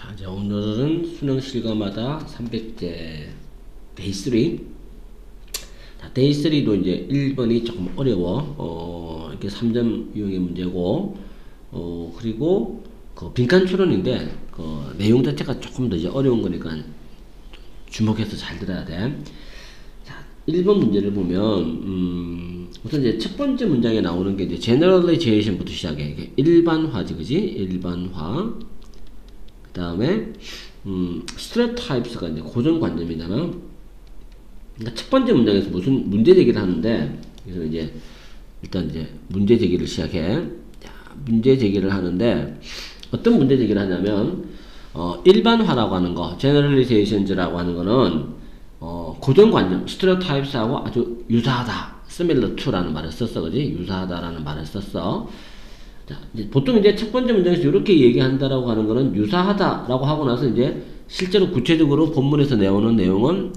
자, 이제 오늘은 수능 실감마다 300제 데이 3. 자, 데이 3도 이제 1번이 조금 어려워. 이렇게 3점 유형의 문제고, 그리고 그 빈칸 추론인데, 그 내용 자체가 조금 더 이제 어려운 거니까 주목해서 잘 들어야 돼. 자, 1번 문제를 보면, 우선 이제 첫 번째 문장에 나오는 게 이제 generalization부터 시작해. 이게 일반화지, 그지? 일반화. 그 다음에 stereotypes가 이제 고정관념이잖아. 그러니까 첫 번째 문장에서 무슨 문제 제기를 하는데, 그래서 이제 일단 이제 문제 제기를 시작해. 자, 문제 제기를 하는데 어떤 문제 제기를 하냐면, 일반화라고 하는 거, generalizations라고 하는 거는 고정관념, stereotypes하고 아주 유사하다, similar to라는 말을 썼어, 그지? 유사하다라는 말을 썼어. 자, 이제 보통 이제 첫 번째 문장에서 이렇게 얘기한다라고 하는 거는 유사하다라고 하고 나서 이제 실제로 구체적으로 본문에서 내오는 내용은,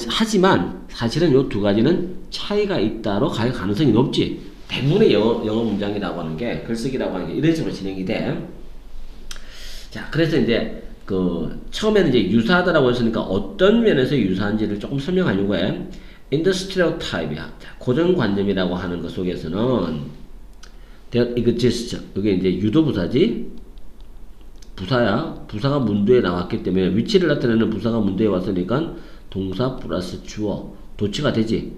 하지만 사실은 요 두 가지는 차이가 있다로 갈 가능성이 높지. 대부분의 영어 문장이라고 하는 게, 글쓰기라고 하는 게 이런 식으로 진행이 돼. 자, 그래서 이제 처음에는 이제 유사하다라고 했으니까 어떤 면에서 유사한지를 조금 설명하려고 해. In the stereotype이야. 자, 고정관념이라고 하는 것 속에서는 that exists. 이게 이제 유도부사지. 부사야. 부사가 문도에 나왔기 때문에 위치를 나타내는 부사가 문도에 왔으니까 동사 플러스 주어. 도치가 되지.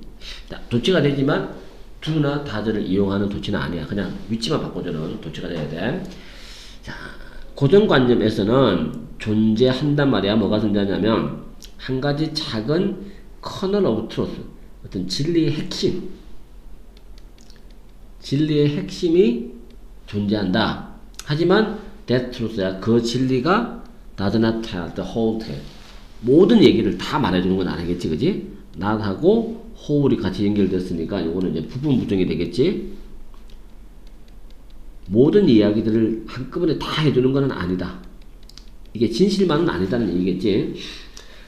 자, 도치가 되지만 do나 does를 이용하는 도치는 아니야. 그냥 위치만 바꿔주는 도치가 돼야 돼. 자, 고정관념에서는 존재한단 말이야. 뭐가 존재하냐면 한 가지 작은 kernel of truth, 어떤 진리의 핵심, 진리의 핵심이 존재한다. 하지만 that truth야, 그 진리가 does not tell the whole tale, 모든 얘기를 다 말해주는 건 아니겠지, 그지? not하고 whole이 같이 연결됐으니까 이거는 이제 부분 부정이 되겠지. 모든 이야기들을 한꺼번에 다 해주는 건 아니다. 이게 진실만은 아니다는 얘기겠지.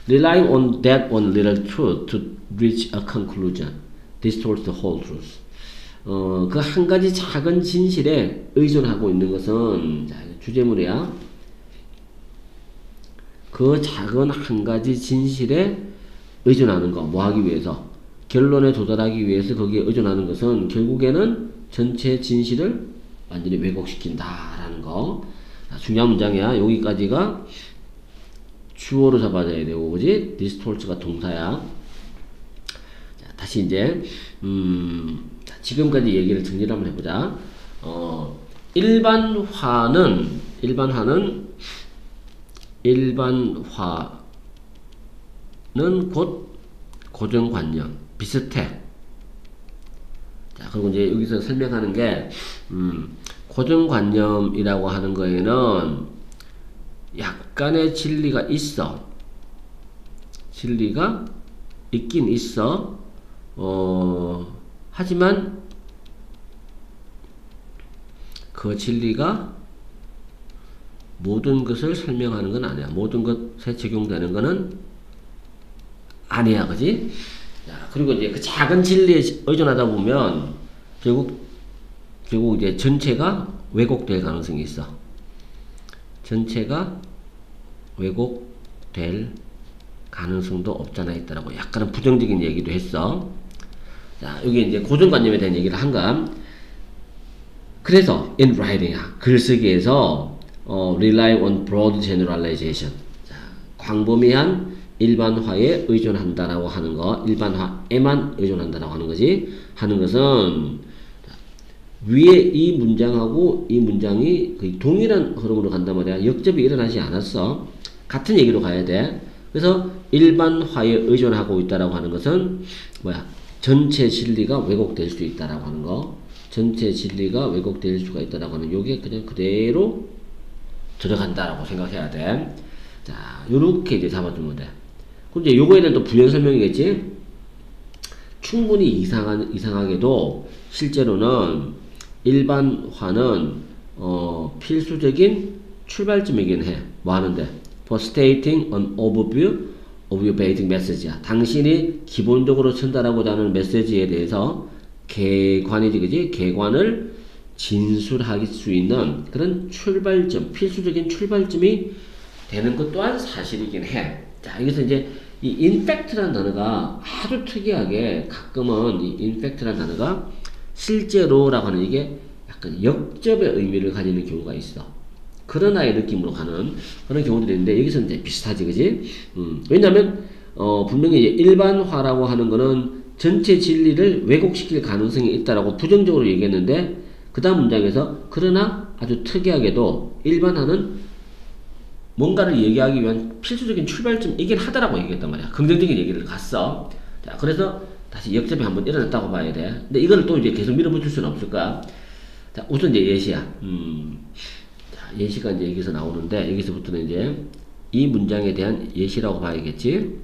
Relying on that one little truth to reach a conclusion distorts the whole truth. 그 한 가지 작은 진실에 의존하고 있는 것은, 자, 주제문이야. 그 작은 한 가지 진실에 의존하는 거, 뭐 하기 위해서? 결론에 도달하기 위해서 거기에 의존하는 것은 결국에는 전체 진실을 완전히 왜곡시킨다라는 거. 자, 중요한 문장이야. 여기까지가 주어로 잡아줘야 되고, 그지? distorts가 동사야. 자, 다시 이제 지금까지 얘기를 정리를 한번 해보자. 일반화는 곧 고정관념, 비슷해. 자, 그리고 이제 여기서 설명하는 게, 고정관념이라고 하는 거에는 약간의 진리가 있어. 진리가 있긴 있어. 하지만 그 진리가 모든 것을 설명하는 건 아니야. 모든 것에 적용되는 거는 아니야, 그지? 자, 그리고 이제 그 작은 진리에 의존하다 보면 결국 이제 전체가 왜곡될 가능성이 있어. 전체가 왜곡될 가능성도 없잖아 있다라고 약간은 부정적인 얘기도 했어. 자, 여기 이제 고정관념에 대한 얘기를 한가. 그래서 in writing이야, 글쓰기에서 rely on broad generalization. 자, 광범위한 일반화에 의존한다라고 하는 거, 일반화에만 의존한다라고 하는 거지. 하는 것은 위에 이 문장하고 이 문장이 거의 동일한 흐름으로 간단 말이야. 역접이 일어나지 않았어. 같은 얘기로 가야 돼. 그래서 일반화에 의존하고 있다라고 하는 것은 뭐야? 전체 진리가 왜곡될 수 있다라고 하는 거. 전체 진리가 왜곡될 수가 있다라고 하는 요게 그냥 그대로 들어간다라고 생각해야 돼. 자, 요렇게 이제 잡아주면 돼. 그럼 이제 요거에 대한 또 부연 설명이겠지? 충분히 이상하게도 실제로는 일반화는 필수적인 출발점이긴 해. 뭐 하는데? For stating an overview of your basic message야. 당신이 기본적으로 전달하고자 하는 메시지에 대해서 개관이지, 그지? 개관을 진술할 수 있는 그런 출발점, 필수적인 출발점이 되는 것 또한 사실이긴 해. 자, 여기서 이제 이 infact라는 단어가 아주 특이하게 가끔은 이 infact라는 단어가 실제로라고 하는 이게 약간 역접의 의미를 가지는 경우가 있어. 그러나의 느낌으로 가는 그런 경우들이 있는데 여기서 이제 비슷하지, 그지? 왜냐면 분명히 이제 일반화라고 하는 거는 전체 진리를 왜곡시킬 가능성이 있다라고 부정적으로 얘기했는데 그 다음 문장에서 그러나 아주 특이하게도 일반화는 뭔가를 얘기하기 위한 필수적인 출발점이긴 하다라고 얘기했단 말이야. 긍정적인 얘기를 갔어. 자, 그래서 다시 역접이 한번 일어났다고 봐야 돼. 근데 이걸 또 이제 계속 밀어붙일 수는 없을 거야. 자, 우선 이제 예시야. 자, 예시가 이제 여기서 나오는데 여기서부터는 이제 이 문장에 대한 예시라고 봐야겠지.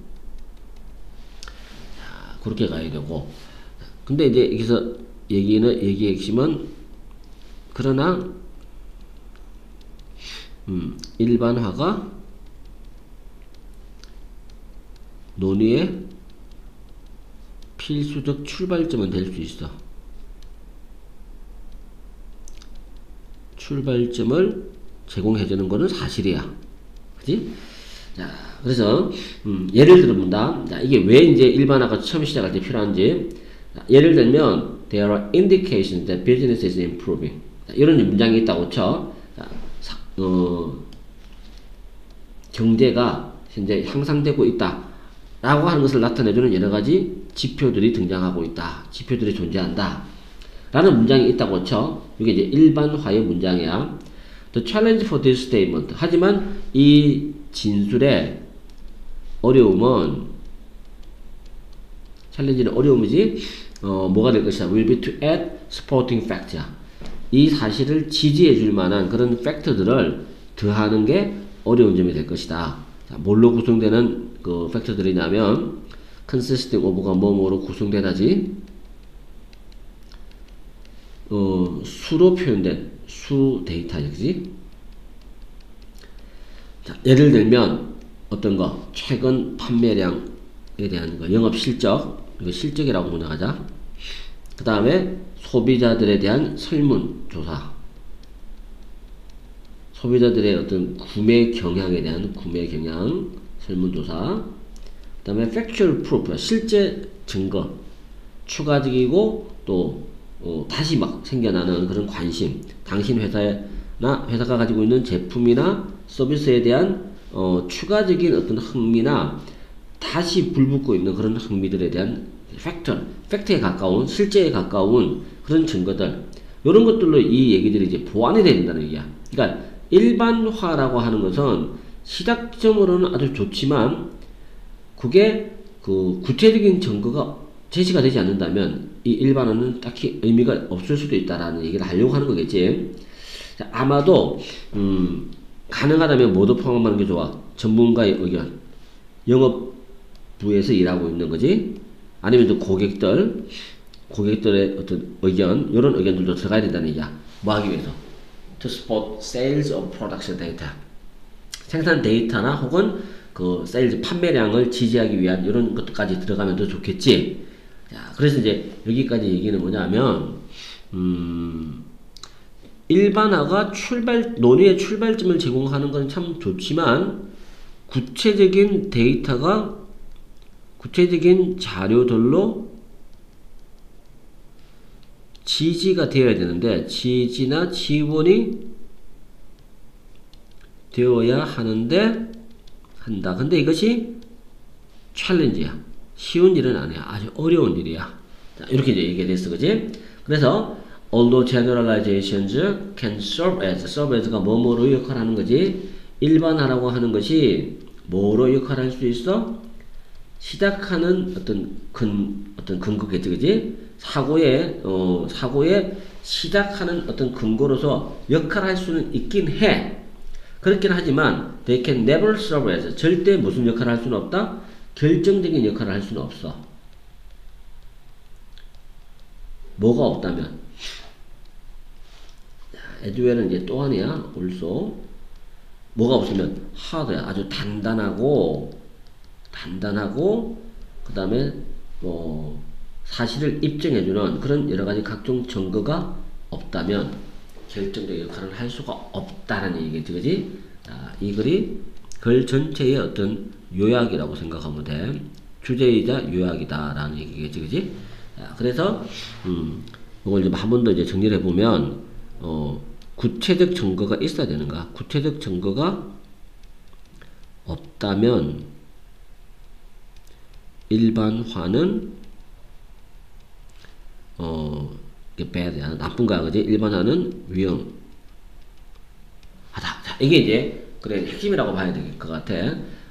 자, 그렇게 가야 되고. 근데 이제 여기서 얘기의 핵심은 그러나 일반화가 논의의 필수적 출발점은 될 수 있어. 출발점을 제공해주는 거는 사실이야. 그지? 자, 그래서, 예를 들어본다. 자, 이게 왜 이제 일반화가 처음 시작할 때 필요한지. 자, 예를 들면, there are indications that business is improving. 자, 이런 문장이 있다고 쳐. 자, 경제가 현재 향상되고 있다 라고 하는 것을 나타내주는 여러가지 지표들이 등장하고 있다, 지표들이 존재한다 라는 문장이 있다고 쳐. 이게 이제 일반화의 문장이야. The challenge for this statement, 하지만 이 진술의 어려움은, 챌린지는 어려움이지 뭐가 될 것이다, will be to add supporting fact야. 이 사실을 지지해 줄 만한 그런 팩터들을 더하는 게 어려운 점이 될 것이다. 자, 뭘로 구성되는 그 팩터들이냐면 consisting of가 뭐뭐로 구성되다지, 수로 표현된 수 데이터지, 그지? 자, 예를 들면 어떤 거, 최근 판매량에 대한 거, 영업 실적, 이거 실적이라고 문항하자. 그 다음에 소비자들에 대한 설문조사, 소비자들의 어떤 구매 경향에 대한 구매 경향 설문조사, 그 다음에 factual proof, 실제 증거, 추가적이고 또 다시 막 생겨나는 그런 관심, 당신 회사나 회사가 가지고 있는 제품이나 서비스에 대한 추가적인 어떤 흥미나 다시 불붙고 있는 그런 흥미들에 대한 팩트에 가까운, 실제에 가까운 그런 증거들, 이런 것들로 이 얘기들이 이제 보완이 돼야 된다는 얘기야. 그러니까 일반화라고 하는 것은 시작점으로는 아주 좋지만 그게 그 구체적인 증거가 제시가 되지 않는다면 이 일반화는 딱히 의미가 없을 수도 있다라는 얘기를 하려고 하는 거겠지. 자, 아마도 가능하다면 뭐도 포함하는 게 좋아. 전문가의 의견, 영업부에서 일하고 있는 거지. 아니면 또 고객들의 어떤 의견, 이런 의견들도 들어가야 된다는 얘기야. 뭐 하기 위해서? To support sales of production data. 생산 데이터나 혹은 그 세일즈 판매량을 지지하기 위한 이런 것까지 들어가면 더 좋겠지. 자, 그래서 이제 여기까지 얘기는 뭐냐면, 일반화가 논의의 출발점을 제공하는 건 참 좋지만, 구체적인 데이터가 구체적인 자료들로 지지가 되어야 되는데, 지지나 지원이 되어야 하는데, 한다. 근데 이것이 챌린지야. 쉬운 일은 아니야. 아주 어려운 일이야. 자, 이렇게 이제 얘기가 됐어. 그지? 그래서, although generalizations can serve as가 뭐뭐로 역할하는 거지? 일반화라고 하는 것이 뭐로 역할할 수 있어? 시작하는 어떤 근거겠지, 그지? 사고의 시작하는 어떤 근거로서 역할할 수는 있긴 해. 그렇긴 하지만, they can never serve as, 절대 무슨 역할을 할 수는 없다? 결정적인 역할을 할 수는 없어. 뭐가 없다면? 에듀웰은 이제 또 하나야, also. 뭐가 없으면, hard야. 아주 단단하고, 그 다음에, 사실을 입증해주는 그런 여러가지 각종 증거가 없다면 결정적 역할을 할 수가 없다는 얘기겠지, 그지? 자, 이 글이 글 전체의 어떤 요약이라고 생각하면 돼. 주제이자 요약이다라는 얘기겠지, 그지? 그래서 이걸 이제 한 번 더 이제 정리를 해보면 구체적 증거가 있어야 되는가? 구체적 증거가 없다면 일반화는 이게 bad야, 나쁜가, 그지? 일반화는 위험하다. 자, 이게 이제 그래 핵심이라고 봐야 될 것 같아.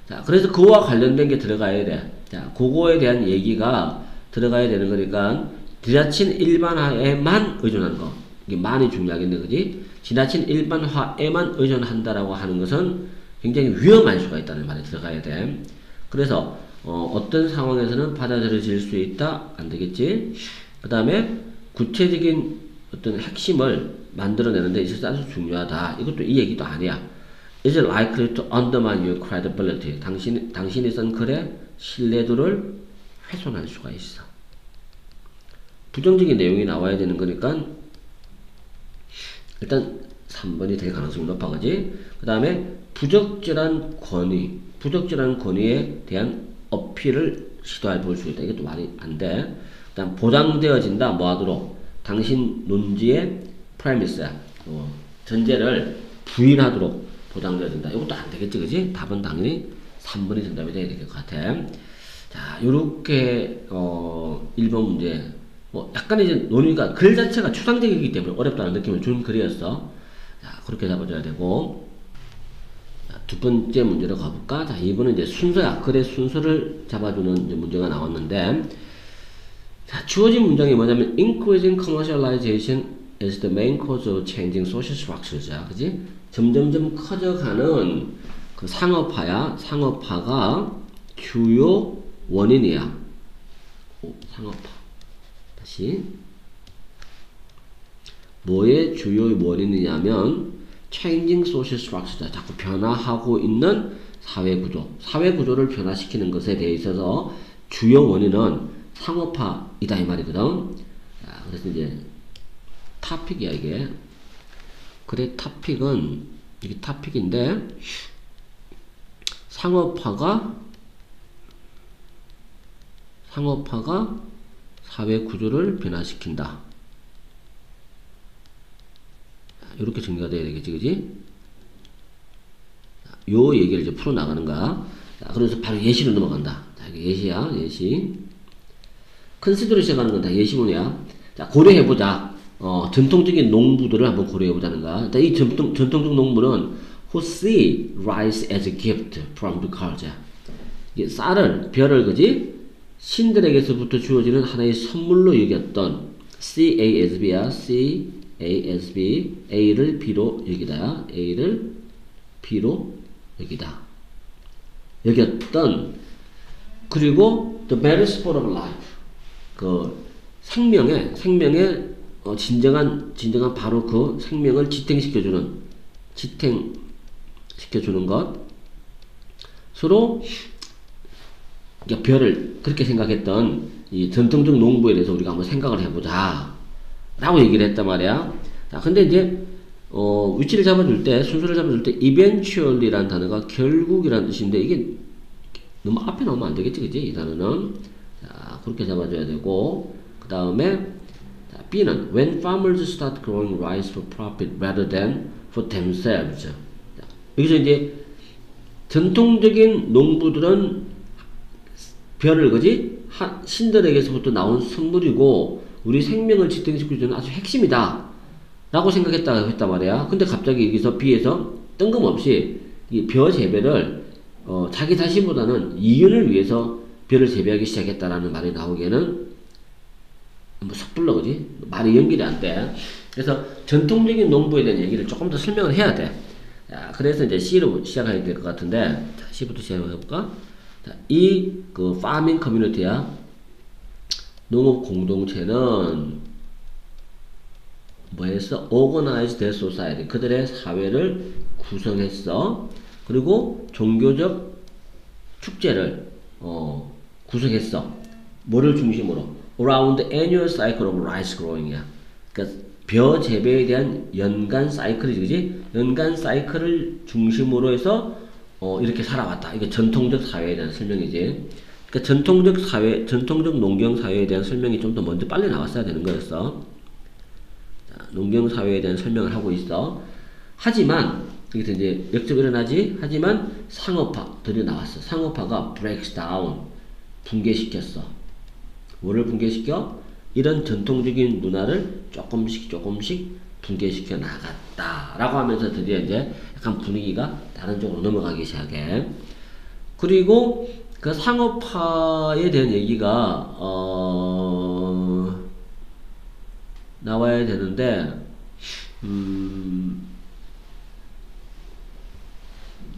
자, 그래서 그와 관련된 게 들어가야 돼. 자, 그거에 대한 얘기가 들어가야 되는 거니까 지나친 일반화에만 의존하는 거. 이게 많이 중요하겠네, 그지? 지나친 일반화에만 의존한다라고 하는 것은 굉장히 위험할 수가 있다는 말이 들어가야 돼. 그래서 어떤 상황에서는 받아들여질 수 있다, 안 되겠지? 그 다음에 구체적인 어떤 핵심을 만들어내는데 있어서 아주 중요하다. 이것도 이 얘기도 아니야. Is it likely to undermine your credibility? 당신이 쓴 글의 신뢰도를 훼손할 수가 있어. 부정적인 내용이 나와야 되는 거니까 일단 3번이 될 가능성이 높아, 그지? 그 다음에 부적절한 권위에 대한 어필을 시도해 볼 수 있다. 이게 또 말이 안 돼. 그 다음 보장되어진다. 뭐 하도록? 당신 논지의 프레미스야. 전제를 부인하도록 보장되어진다. 이것도 안 되겠지, 그지? 답은 당연히 3번이 정답이 돼야 될 것 같아. 자, 요렇게 1번 문제. 약간 이제 논의가 글 자체가 추상적이기 때문에 어렵다는 느낌을 준 글이었어. 자, 그렇게 잡아줘야 되고. 자, 두 번째 문제로 가볼까? 자, 이번은 이제 순서야. 글의 순서를 잡아주는 이제 문제가 나왔는데, 자, 주어진 문장이 뭐냐면 increasing commercialization is the main cause of changing social structures. 자, 그지? 점점점 커져가는 그 상업화야. 상업화가 주요 원인이야. 상업화. 다시. 뭐의 주요 원인이냐면 changing social structure. 자꾸 변화하고 있는 사회구조. 사회구조를 변화시키는 것에 대해 있어서 주요 원인은 상업화이다 이 말이거든. 자, 그래서 이제 토픽이야 이게. 그래 토픽은 이게 토픽인데 상업화가 사회 구조를 변화시킨다. 이렇게 정리가 돼야 되겠지, 그지? 요 얘기를 이제 풀어 나가는 거야. 자, 그래서 바로 예시로 넘어간다. 자, 이게 예시야, 예시. 컨시더로 시작하는 건 다 예시문이야. 자, 고려해보자. 전통적인 농부들을 한번 고려해보자는 거야. 이 전통적 농부는 who see rice as a gift from the gods. 이게 쌀을, 벼를, 그지? 신들에게서부터 주어지는 하나의 선물로 여겼던 CASB야. CASB. A를 B로 여기다. A를 B로 여기다. 여겼던. 그리고 the better sport of life. 그 생명의 진정한 바로 그 생명을 지탱시켜주는 것. 서로 별을 그렇게 생각했던 이 전통적 농부에 대해서 우리가 한번 생각을 해보자 라고 얘기를 했단 말이야. 자, 근데 이제 위치를 잡아줄 때, 순서를 잡아줄 때 eventually라는 단어가 결국이라는 뜻인데 이게 너무 앞에 나오면 안 되겠지, 그지? 이 단어는. 자, 그렇게 잡아줘야 되고, 그 다음에 B는 when farmers start growing rice for profit rather than for themselves. 자, 여기서 이제 전통적인 농부들은 별을, 그지? 신들에게서부터 나온 선물이고 우리 생명을 지탱시켜주는 아주 핵심이다 라고 생각했다고 했단 말이야. 근데 갑자기 여기서 B에서 뜬금없이 이 벼 재배를 자기 자신보다는 이윤을 위해서 벼를 재배하기 시작했다라는 말이 나오기에는 뭐 섣불러, 그지? 말이 연결이 안 돼. 그래서 전통적인 농부에 대한 얘기를 조금 더 설명을 해야 돼. 자, 그래서 이제 C로 시작해야 될 것 같은데, 자, C부터 시작해볼까? 자, 그 파밍 커뮤니티야. 농업 공동체는 뭐 했어? Organized their society. 그들의 사회를 구성했어. 그리고 종교적 축제를 구성했어. 뭐를 중심으로? Around the annual cycle of rice growing이야. 그러니까 벼 재배에 대한 연간 사이클이지, 그지? 연간 사이클을 중심으로 해서 이렇게 살아왔다. 이게 전통적 사회에 대한 설명이지. 그러니까 전통적 사회, 전통적 농경 사회에 대한 설명이 좀 더 먼저 빨리 나왔어야 되는 거였어. 자, 농경 사회에 대한 설명을 하고 있어. 하지만 여기서 이제 역습이 일어나지. 하지만 상업화들이 나왔어. 상업화가 breaks down, 붕괴시켰어. 뭐를 붕괴시켜? 이런 전통적인 문화를 조금씩 붕괴시켜 나갔다 라고 하면서 드디어 이제 약간 분위기가 다른 쪽으로 넘어가기 시작해. 그리고 그 상업화에 대한 얘기가 나와야 되는데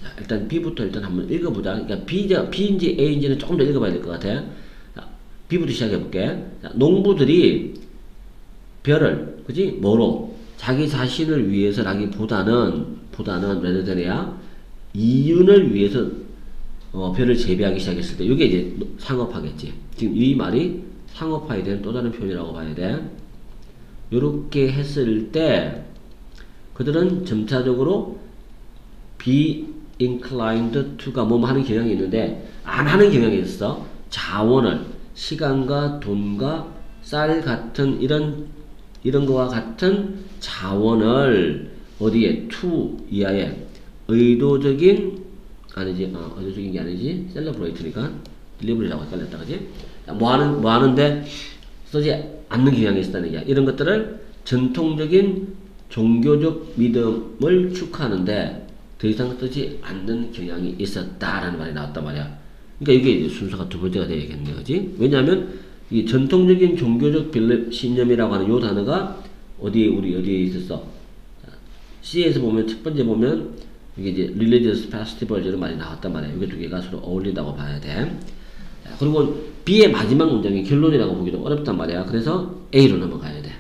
자, 일단 B부터 일단 한번 읽어보자. 그러니까 B인지 A인지는 조금 더 읽어봐야 될 것 같아. 자, B부터 시작해볼게. 자, 농부들이 벼를, 그지? 뭐로? 자기 자신을 위해서라기보다는, rather than이야. 이윤을 위해서, 벼를 재배하기 시작했을 때, 이게 이제 상업화겠지. 지금 이 말이 상업화에 대한 또 다른 표현이라고 봐야 돼. 요렇게 했을 때, 그들은 점차적으로 be inclined to가 뭐뭐 하는 경향이 있는데, 안 하는 경향이 있어. 자원을, 시간과 돈과 쌀 같은 이런 거와 같은 자원을 어디에 to 이하에 의도적인 의도적인 게 아니지 celebrate니까 delivery라고 헷갈렸다 그지? 뭐 하는데 쓰지 않는 경향이 있다는 얘기야. 이런 것들을 전통적인 종교적 믿음을 축하하는데 더 이상 쓰지 않는 경향이 있었다라는 말이 나왔단 말이야. 그러니까 이게 순서가 두 번째가 되겠네, 그지? 왜냐하면 이 전통적인 종교적 신념이라고 하는 요 단어가 어디에 있었어? C에서 보면 첫 번째 보면 이게 이제 religious festival 이런 말이 나왔단 말이야. 이게 두 개가 서로 어울린다고 봐야 돼. 그리고 B의 마지막 문장이 결론이라고 보기도 어렵단 말이야. 그래서 A로 넘어가야 돼.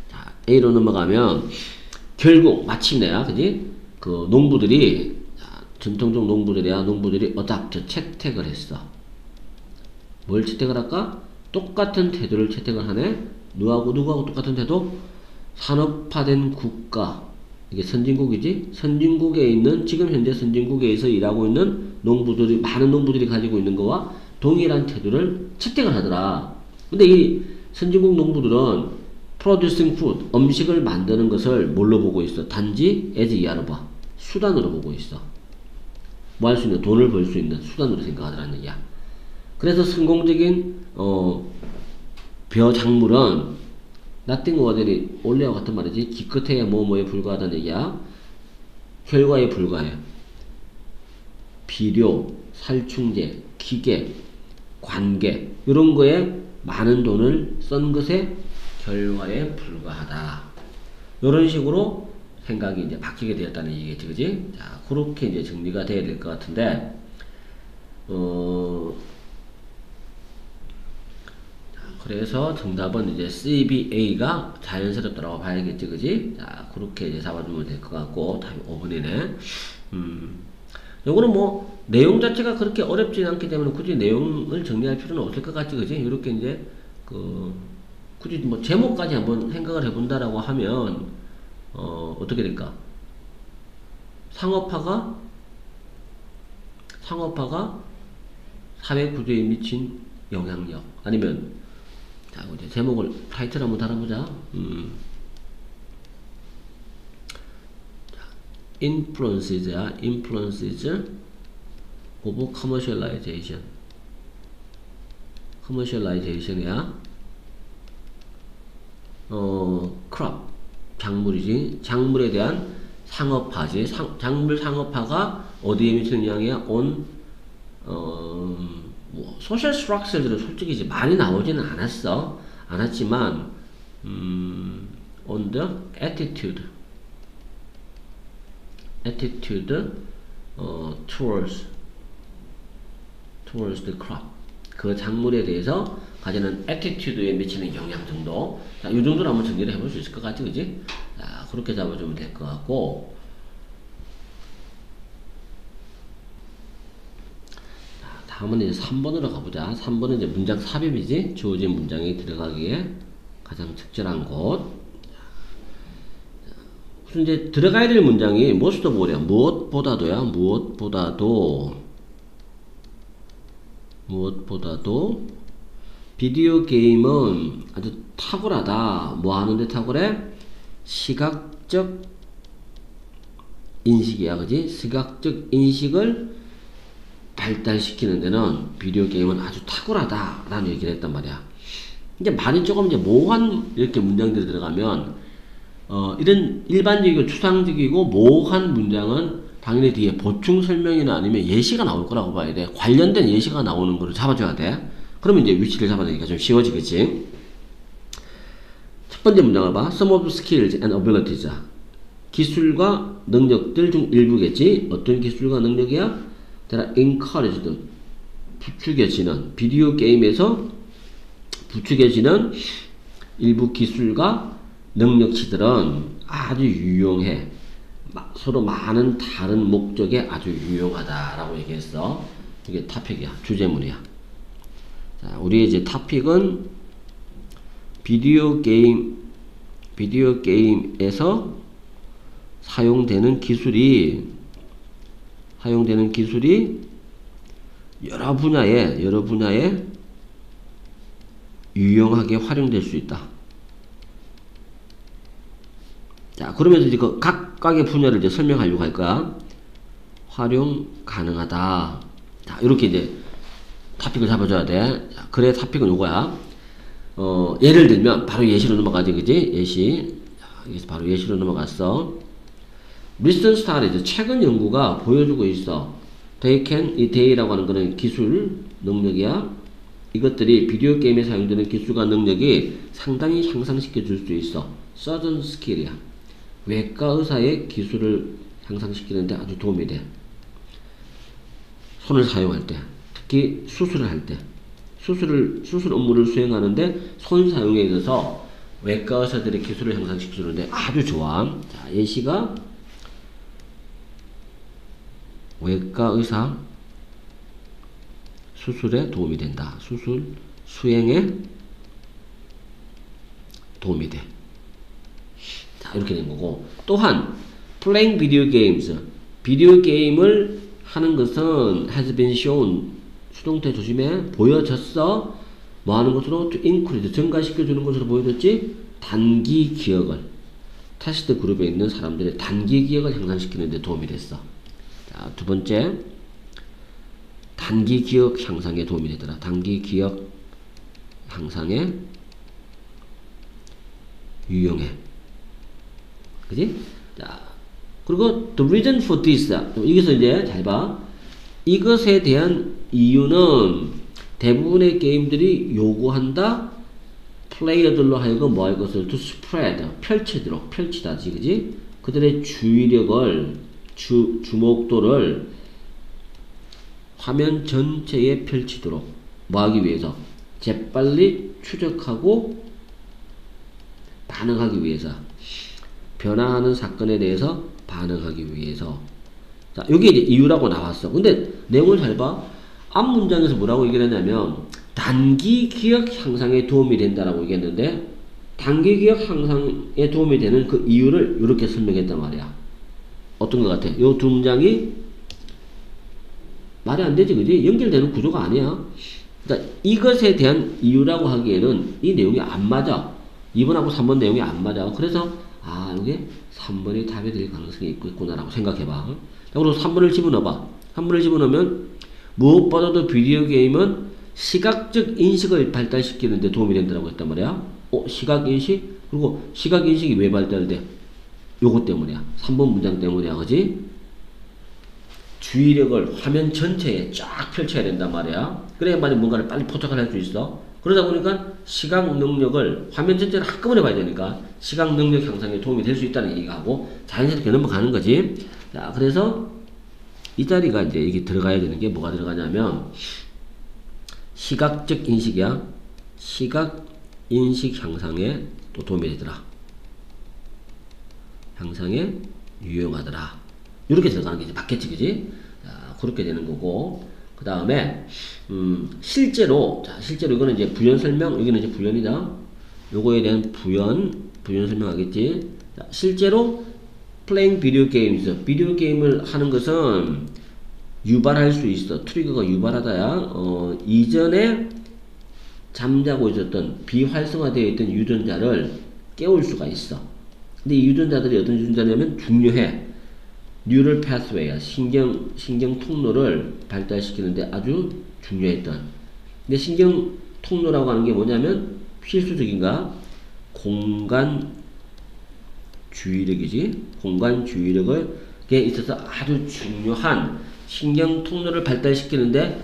자, A로 넘어가면 결국 마침내야, 그지? 그 농부들이 전통적 농부들이 어답트 채택을 했어. 뭘 채택을 할까? 똑같은 태도를 채택을 하네. 누구하고 똑같은 태도? 산업화된 국가. 이게 선진국이지? 선진국에 있는, 지금 현재 선진국에서 일하고 있는 많은 농부들이 가지고 있는 거와 동일한 태도를 채택을 하더라. 근데 이 선진국 농부들은 producing food, 음식을 만드는 것을 뭘로 보고 있어? 단지 as 이하로 봐. 수단으로 보고 있어. 뭐 할 수 있는, 돈을 벌 수 있는 수단으로 생각하더라는 얘기야. 그래서 성공적인 벼 작물은 nothing more than 올레와 같은 말이지. 기껏해야 뭐뭐에 불과하다는 얘기야. 결과에 불과해. 비료, 살충제, 기계, 관계 이런 거에 많은 돈을 쓴 것의 결과에 불과하다. 이런 식으로 생각이 이제 바뀌게 되었다는 얘기겠지, 그지? 자, 그렇게 이제 정리가 돼야 될 것 같은데, 그래서 정답은 이제 CBA가 자연스럽다고 봐야겠지, 그지? 자, 그렇게 이제 잡아주면 될 것 같고, 답이 5번이네. 요거는 뭐, 내용 자체가 그렇게 어렵진 않기 때문에 굳이 내용을 정리할 필요는 없을 것 같지, 그지? 이렇게 이제, 굳이 뭐, 제목까지 한번 생각을 해본다라고 하면, 어떻게 될까? 상업화가 사회 구조에 미친 영향력. 아니면, 자, 이제 제목을, 타이틀 한번 달아보자. influences야, influences of commercialization. commercialization이야. crop. 작물이지. 작물에 대한 상업화지. 작물 상업화가 어디에 미치는 영향이야? 뭐, 소셜 스트럭처들은 솔직히 이제 많이 나오지는 않았지만, on the attitude, towards the crop. 그 작물에 대해서 가지는 attitude에 미치는 영향 정도. 자, 이 정도로 한번 정리를 해볼 수 있을 것 같지, 그지? 자, 그렇게 잡아주면 될 것 같고. 자, 다음은 이제 3번으로 가보자. 3번은 이제 문장 삽입이지? 주어진 문장에 들어가기에 가장 적절한 곳. 그래서 이제 들어가야 될 문장이 most of all이야. 무엇보다도 비디오 게임은 아주 탁월하다. 뭐 하는데 탁월해? 시각적 인식이야, 그지? 시각적 인식을 발달시키는 데는 비디오 게임은 아주 탁월하다라는 얘기를 했단 말이야. 이제 말이 조금 이제 모호한 이렇게 문장들이 들어가면 이런 일반적이고 추상적이고 모호한 문장은 당연히 뒤에 보충 설명이나 아니면 예시가 나올 거라고 봐야 돼. 관련된 예시가 나오는 거를 잡아줘야 돼. 그러면 이제 위치를 잡아내기가 좀 쉬워지겠지. 첫 번째 문장을 봐. Some of skills and abilities. 기술과 능력들 중 일부겠지. 어떤 기술과 능력이야? That are encouraged. 부추겨지는. 비디오 게임에서 부추겨지는 일부 기술과 능력치들은 아주 유용해. 서로 많은 다른 목적에 아주 유용하다라고 얘기했어. 이게 토픽이야. 주제문이야. 자, 우리의 이제 토픽은 비디오 게임에서 사용되는 기술이 여러 분야에 유용하게 활용될 수 있다. 자, 그러면서 이제 그 각각의 분야를 이제 설명하려고 할 거야. 활용 가능하다. 자, 이렇게 이제 토픽을 잡아줘야 돼. 자, 그래, 토픽은 요거야. 예를 들면, 바로 예시로 넘어가지, 그지? 예시. 자, 여기서 바로 예시로 넘어갔어. Recent studies, 최근 연구가 보여주고 있어. 이 they라고 하는 거는 기술, 능력이야. 이것들이 비디오 게임에 사용되는 기술과 능력이 상당히 향상시켜 줄 수 있어. Surgeon skill이야. 외과 의사의 기술을 향상시키는데 아주 도움이 돼. 손을 사용할 때, 특히 수술을 할 때, 수술 업무를 수행하는데 손 사용에 있어서 외과 의사들의 기술을 향상시키는데 아주 좋아. 자, 예시가 외과 의사 수술에 도움이 된다. 수술 수행에 도움이 돼. 자, 이렇게 된 거고. 또한 playing video games, 비디오 게임을 하는 것은 has been shown, 수동태 조심해, 보여졌어. 뭐 하는 것으로? to increase, 증가시켜주는 것으로 보여졌지? 단기 기억을, 테스트 그룹에 있는 사람들의 단기 기억을 향상시키는 데 도움이 됐어. 자, 두 번째, 단기 기억 향상에 도움이 되더라. 단기 기억 향상에 유용해. 그지? 자, 그리고 the reason for this. 여기서 이제 잘 봐. 이것에 대한 이유는 대부분의 게임들이 요구한다. 플레이어들로 하여금 뭐 할 것을 to spread, 펼치다지, 그지? 그들의 주의력을, 주목도를 화면 전체에 펼치도록 뭐 하기 위해서? 재빨리 추적하고 반응하기 위해서. 변화하는 사건에 대해서 반응하기 위해서. 자, 여기 이제 이유라고 나왔어. 근데 내용을 잘 봐. 앞 문장에서 뭐라고 얘기를 했냐면 단기 기억 향상에 도움이 된다라고 얘기했는데 단기 기억 향상에 도움이 되는 그 이유를 이렇게 설명했단 말이야. 어떤 것 같아? 요 두 문장이 말이 안 되지, 그지? 연결되는 구조가 아니야. 그러니까 이것에 대한 이유라고 하기에는 이 내용이 안 맞아. 2번하고 3번 내용이 안 맞아. 그래서 이게 3번이 답이 될 가능성이 있겠구나라고 생각해봐. 그리고 3번을 집어넣어봐. 3번을 집어넣으면 무엇보다도 비디오 게임은 시각적 인식을 발달시키는 데 도움이 된다고 했단 말이야. 시각인식? 그리고 시각인식이 왜 발달돼? 요것 때문이야. 3번 문장 때문이야. 그지? 주의력을 화면 전체에 쫙 펼쳐야 된단 말이야. 그래야만 뭔가를 빨리 포착을 할 수 있어. 그러다 보니까 시각 능력을 화면 전체를 한꺼번에 봐야 되니까 시각 능력 향상에 도움이 될 수 있다는 얘기가 하고 자연스럽게 넘어가는 거지. 자, 그래서 이 자리가 이제 여기 들어가야 되는 게 뭐가 들어가냐면 시각적 인식이야. 시각 인식 향상에 또 도움이 되더라. 향상에 유용하더라. 이렇게 들어가는 게 이제 맞겠지, 그지? 자, 그렇게 되는 거고. 그 다음에, 실제로 이거는 이제 부연 설명, 여기는 이제 부연이다. 요거에 대한 부연 설명하겠지. 자, 실제로 playing video games. 비디오 게임을 하는 것은 유발할 수 있어. 트리거가 유발하다야. 이전에 잠자고 있었던 비활성화되어 있던 유전자를 깨울 수가 있어. 근데 이 유전자들이 어떤 유전자냐면 중요해. 뉴럴 패스웨이야. 신경 통로를 발달시키는데 아주 중요했던. 근데 신경 통로라고 하는 게 뭐냐면 필수적인가? 공간 주의력이지. 공간 주의력에 있어서 아주 중요한 신경 통로를 발달시키는데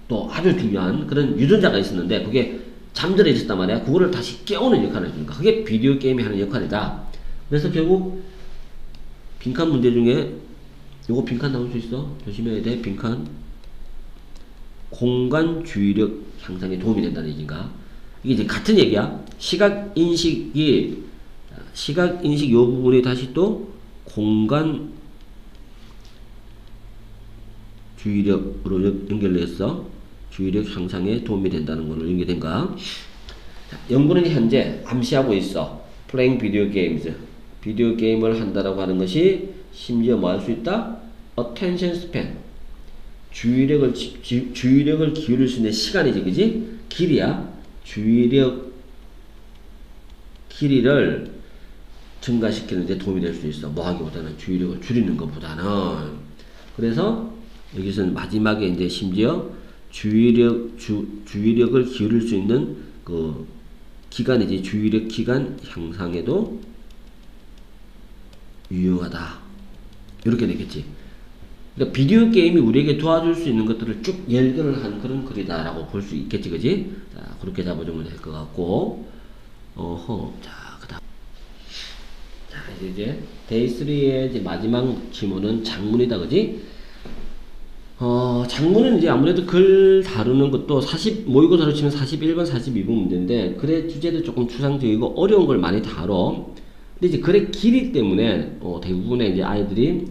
또 아주 중요한 그런 유전자가 있었는데 그게 잠들어 있었단 말이야. 그거를 다시 깨우는 역할을 해주니까 그게 비디오 게임이 하는 역할이다. 그래서 결국 빈칸 문제 중에 요거 빈칸 나올 수 있어. 조심해야 돼. 빈칸. 공간 주의력 향상에 도움이 된다는 얘기인가. 이게 이제 같은 얘기야. 시각 인식 요 부분이 다시 또 공간 주의력으로 연결됐어. 주의력 향상에 도움이 된다는 걸로 연결된가. 연구는 현재 암시하고 있어. playing video games. 비디오 게임을 한다라고 하는 것이 심지어 뭐 할 수 있다? attention span. 주의력을 기울일 수 있는 시간이지, 그지? 길이야. 주의력 길이를 증가시키는 데 도움이 될 수 있어. 뭐 하기보다는 주의력을 줄이는 것보다는. 그래서 여기서는 마지막에 이제 심지어 주의력을 기울일 수 있는 그 기간이지. 주의력 기간 향상에도 유용하다. 이렇게 되겠지. 그러니까 비디오 게임이 우리에게 도와줄 수 있는 것들을 쭉 연결을 한 그런 글이다라고 볼 수 있겠지, 그지? 자, 그렇게 잡아주면 될 것 같고, 자, 그다음, 자, 이제 데이 3의 이제 마지막 지문은 장문이다, 그지? 장문은 이제 아무래도 글 다루는 것도 모의고사로 치면 41번, 42번 문제인데, 글의 주제도 조금 추상적이고 어려운 걸 많이 다뤄. 근데 이제 글의 길이 때문에, 대부분의 이제 아이들이,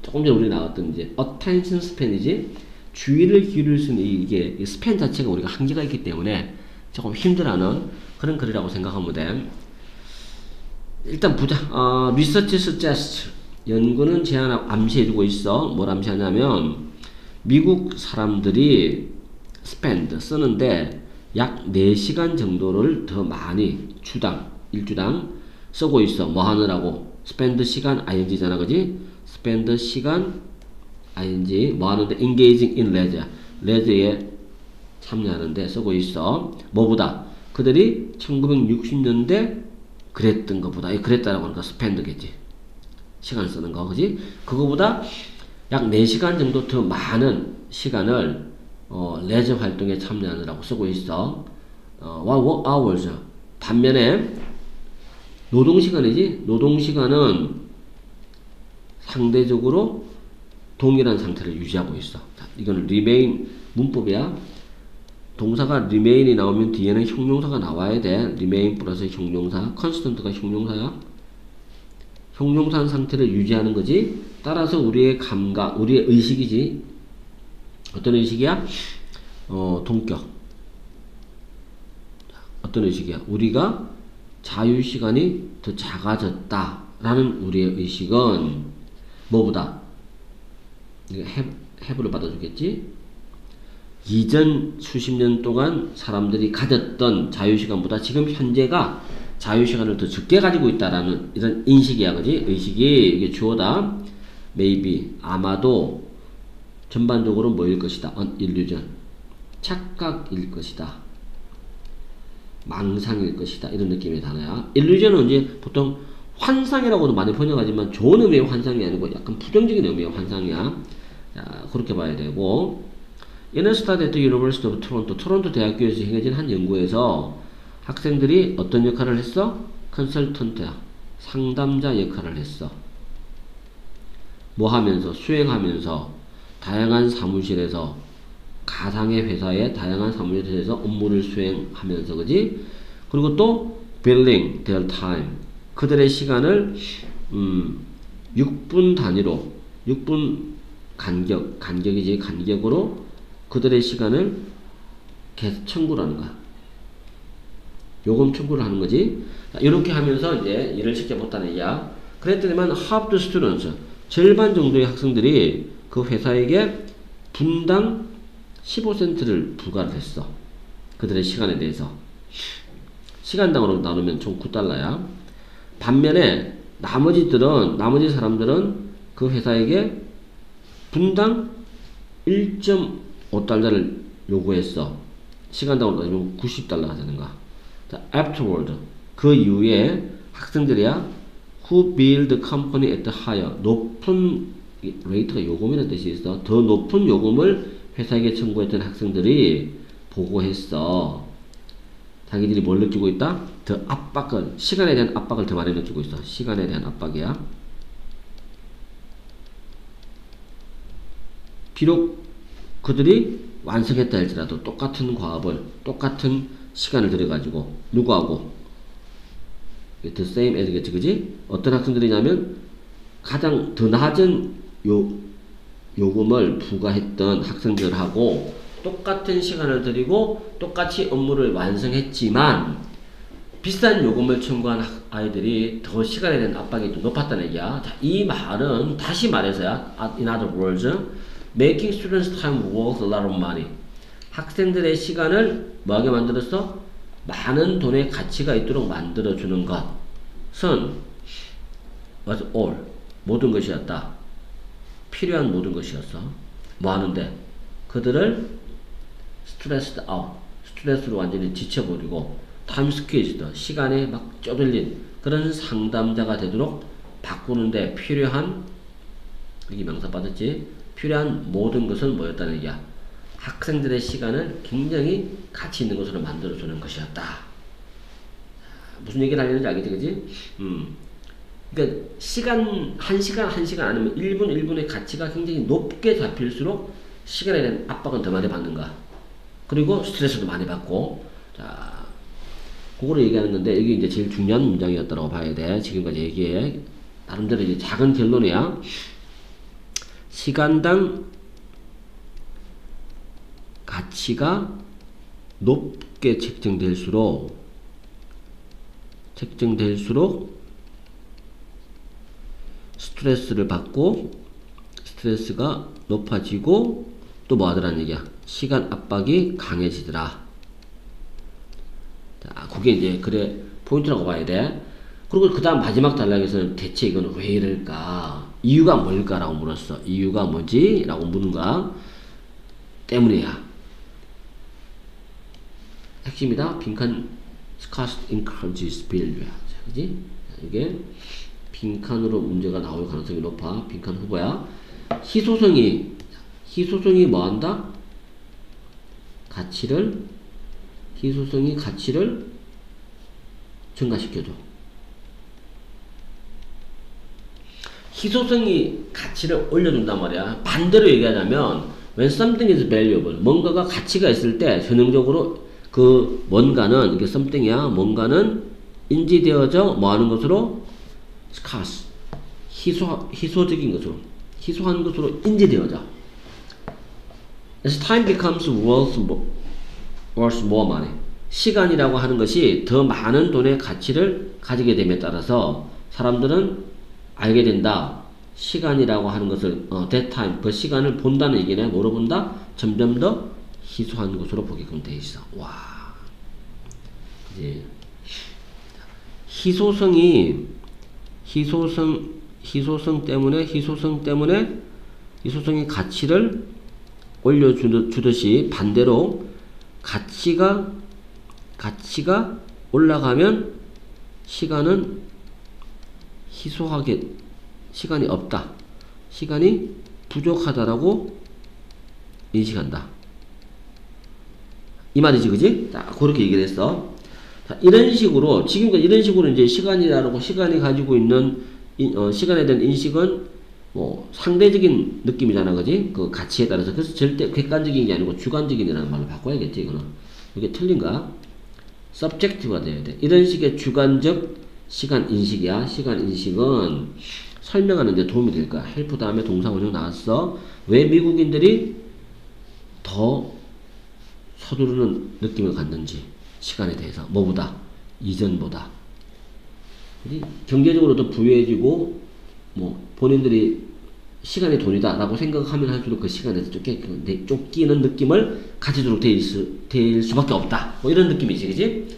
조금 전에 우리 나왔던 이제 attention span이지, 주의를 기울일 수 있는 이게 스팬 자체가 우리가 한계가 있기 때문에 조금 힘들어하는 그런 글이라고 생각하면 돼. 일단 보자. research suggests. 연구는 암시해주고 있어. 뭘 암시하냐면 미국 사람들이 쓰는데 약 4시간 정도를 더 많이 일주당 쓰고 있어. 뭐 하느라고? spend 시간 ing잖아, 그지? spend 시간 ing 뭐 하는데? engaging in leisure에 참여하는데 쓰고 있어. 뭐보다? 그들이 1960년대 그랬던 것보다, 그랬다라고 하니까 spend겠지. 시간 쓰는 거, 그지? 그거보다 약 4시간 정도 더 많은 시간을 레저 활동에 참여하느라고 쓰고 있어. work hours. 반면에 노동시간이지? 노동시간은 상대적으로 동일한 상태를 유지하고 있어. 자, 이거는 remain 문법이야. 동사가 remain이 나오면 뒤에는 형용사가 나와야 돼. remain 플러스 형용사. constant가 형용사야. 형용사 상태를 유지하는 거지. 따라서 우리의 감각, 우리의 의식이지. 어떤 의식이야? 동격. 어떤 의식이야? 우리가 자유시간이 더 작아졌다라는 우리의 의식은 뭐보다? have를 받아주겠지? 이전 수십 년 동안 사람들이 가졌던 자유시간보다 지금 현재가 자유시간을 더 적게 가지고 있다라는 이런 인식이야, 그지? 의식이, 이게 주어다. maybe, 아마도, 전반적으로 뭐일 것이다? illusion. 착각일 것이다. 망상일 것이다. 이런 느낌의 단어야. illusion은 이제 보통 환상이라고도 많이 번역하지만 좋은 의미의 환상이 아니고 약간 부정적인 의미의 환상이야. 자, 그렇게 봐야 되고. In a study at the University of Toronto, 토론토 대학교에서 행해진 한 연구에서 학생들이 어떤 역할을 했어? 컨설턴트야. 상담자 역할을 했어. 뭐 하면서? 수행하면서 다양한 사무실에서 가상의 회사의 다양한 사무실에서 업무를 수행하면서, 그지? 그리고 또 billing their time. 그들의 시간을 6분 단위로 6분 간격으로 그들의 시간을 계속 청구를 하는 거야. 요금 청구를 하는 거지. 이렇게 하면서 이제 일을 시켜봤다는 얘기야. 그랬더니만 half the students, 절반 정도의 학생들이 그 회사에게 분당 15센트를 부과를 했어. 그들의 시간에 대해서. 시간당으로 나누면 총 9달러야. 반면에 나머지 사람들은 그 회사에게 분당 1.5달러를 요구했어. 시간당으로 따지면 90달러가 되는 거야. 자, afterward, 그 이후에 학생들이야, who build company at higher, 높은 레이트가 요금이라는 뜻이 있어. 더 높은 요금을 회사에게 청구했던 학생들이 보고했어. 자기들이 뭘 느끼고 있다? 더 압박을, 시간에 대한 압박을 더 많이 느끼고 있어. 시간에 대한 압박이야. 비록 그들이 완성했다 할지라도 똑같은 과업을 똑같은 시간을 들여가지고 누구하고 the same as겠지, 그지? 어떤 학생들이냐면 가장 더 낮은 요금을 부과했던 학생들하고 똑같은 시간을 들이고 똑같이 업무를 완성했지만 비싼 요금을 청구한 아이들이 더 시간에 대한 압박이 좀 높았다는 얘기야. 자, 이 말은 다시 말해서야, in other words, making students' time worth a lot of money. 학생들의 시간을 뭐하게 만들었어? 많은 돈의 가치가 있도록 만들어주는 것은 was all, 모든 것이었다. 필요한 모든 것이었어. 뭐 하는데? 그들을 stressed out, 스트레스로 완전히 지쳐버리고 time squeezed, 시간에 막 쪼들린 그런 상담자가 되도록 바꾸는데 필요한, 여기 명사 받았지? 필요한 모든 것은 뭐였다는 얘기야? 학생들의 시간을 굉장히 가치 있는 것으로 만들어주는 것이었다. 무슨 얘기를 하려는지 알겠지, 그지? 그러니까 시간, 한 시간 아니면 1분 1분의 가치가 굉장히 높게 잡힐수록 시간에 대한 압박은 더 많이 받는가. 그리고 스트레스도 많이 받고. 자, 그거를 얘기하는 건데, 여기 이제 제일 중요한 문장이었다고 봐야 돼. 지금까지 얘기해. 나름대로 이제 작은 결론이야. 시간당 가치가 높게 책정될수록 스트레스를 받고 스트레스가 높아지고 또 뭐 하더라는 얘기야? 시간 압박이 강해지더라. 자, 그게 이제 그래 포인트라고 봐야 돼. 그리고 그 다음 마지막 단락에서는 대체 이건 왜 이럴까? 이유가 뭘까? 라고 물었어. 이유가 뭐지? 라고 묻는 거야. 때문이야. 핵심이다. 빈칸 scarcity encourages failure. 그지? 이게 빈칸으로 문제가 나올 가능성이 높아. 빈칸 후보야. 희소성이 뭐한다? 희소성이 가치를 증가시켜줘. 희소성이 가치를 올려준단 말이야. 반대로 얘기하자면 when something is valuable, 뭔가가 가치가 있을 때 전형적으로 그 뭔가는, 이게 something이야, 뭔가는 인지되어져 뭐 하는 것으로? scarce, 희소적인 것으로, 희소한 것으로 인지되어져. As time becomes worth more money, 시간이라고 하는 것이 더 많은 돈의 가치를 가지게 됨에 따라서 사람들은 알게 된다. 시간이라고 하는 것을 that time, 그 시간을 본다는 얘기네. 뭐로 본다? 점점 더 희소한 것으로 보게끔 돼 있어. 와, 이제 희소성 때문에 희소성이 가치를 올려주듯이 반대로 가치가 올라가면 시간은 희소하게, 시간이 없다, 시간이 부족하다라고 인식한다. 이 말이지, 그지? 자, 그렇게 얘기를 했어. 자, 이런 식으로, 지금까지 이런 식으로 이제 시간이라고, 시간이 가지고 있는, 시간에 대한 인식은 뭐 상대적인 느낌이잖아, 그지? 그 가치에 따라서. 그래서 절대 객관적인 게 아니고 주관적인이라는 말로 바꿔야겠지, 이거는. 이게 틀린가? subjective가 돼야 돼. 이런 식의 주관적 시간 인식이야. 시간 인식은 설명하는 데 도움이 될 거야. 헬프 다음에 동사원형 나왔어. 왜 미국인들이 더 서두르는 느낌을 갖는지, 시간에 대해서 뭐보다 이전보다. 그지? 경제적으로도 부유해지고, 뭐, 본인들이 시간이 돈이다라고 생각하면 할수록 그 시간에서 쫓기는 느낌을 가지도록 될 수밖에 없다. 뭐 이런 느낌이지, 그지?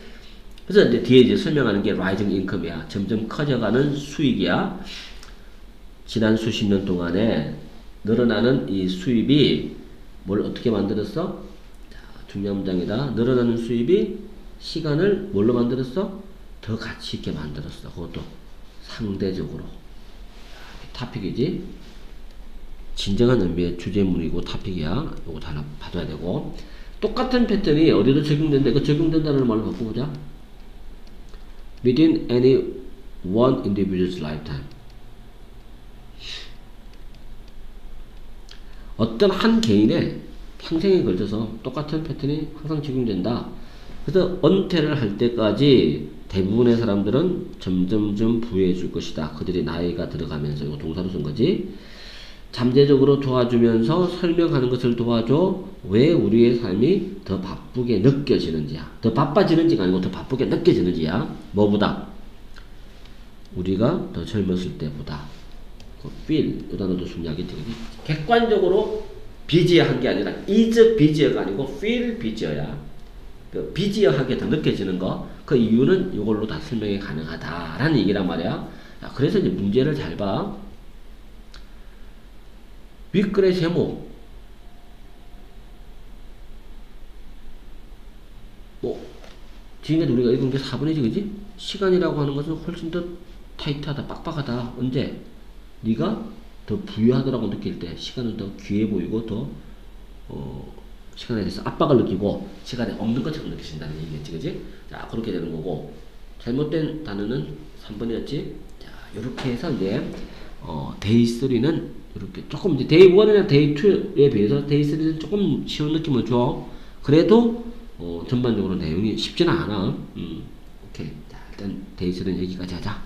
그래서 이제 뒤에 이제 설명하는 게 rising income이야. 점점 커져가는 수익이야. 지난 수십 년 동안에 늘어나는 이 수입이 뭘 어떻게 만들었어? 자, 중요한 문장이다. 늘어나는 수입이 시간을 뭘로 만들었어? 더 가치 있게 만들었어. 그것도 상대적으로. 토픽이지. 진정한 의미의 주제문이고 토픽이야. 요거 다 하나 봐줘야 되고. 똑같은 패턴이 어디도 적용된다. 이거 적용된다는 말로 바꿔보자. Within any one individual's lifetime. 어떤 한 개인의 평생에 걸쳐서 똑같은 패턴이 항상 적용된다. 그래서 은퇴를 할 때까지 대부분의 사람들은 점점점 부유해질 것이다. 그들이 나이가 들어가면서. 이거 동사로 쓴 거지. 잠재적으로 도와주면서 설명하는 것을 도와줘. 왜 우리의 삶이 더 바쁘게 느껴지는지야. 더 바빠지는지가 아니고 더 바쁘게 느껴지는지야. 뭐보다? 우리가 더 젊었을 때보다. 그 feel, 이 단어도 중요하게 되겠지. 객관적으로 비지어한 게 아니라 is 비지어가 아니고 feel 비지어야. 그 비지어하게 더 느껴지는 거. 그 이유는 이걸로 다 설명이 가능하다라는 얘기란 말이야. 자, 그래서 이제 문제를 잘 봐. 윗글의 제목. 뭐, 지금까지 우리가 읽은 게 4분이지, 그지? 시간이라고 하는 것은 훨씬 더 타이트하다, 빡빡하다. 언제? 네가 더 부유하더라고 느낄 때, 시간은 더 귀해 보이고, 더, 시간에 대해서 압박을 느끼고, 시간에 없는 것처럼 느끼신다는 얘기겠지, 그지? 자, 그렇게 되는 거고, 잘못된 단어는 3번이었지? 자, 요렇게 해서 이제, 데이 3는 이렇게 조금 이제 데이 1이나 데이 2에 비해서 데이 3는 조금 쉬운 느낌을 줘. 그래도 전반적으로 내용이 쉽지는 않아. 오케이. 자, 일단 데이 3는 여기까지 하자.